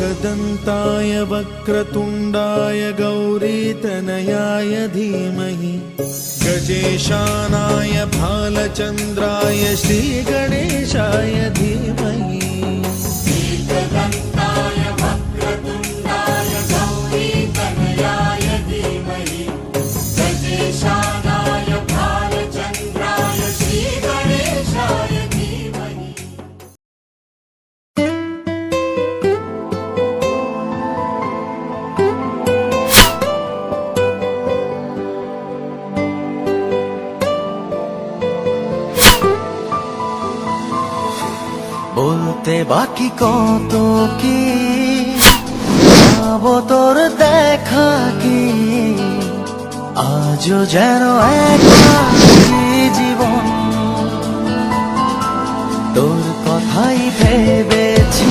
एकदन्ताय वक्रतुण्डाय गौरीतनयाय धीमहि गजेशानाय भालचन्द्राय श्रीगणेशाय धीमहि বলতে বাকি কত কি পাবো তোর দেখা কি আজও যেন একাকী জীবন তোর কথাই ভেবেছি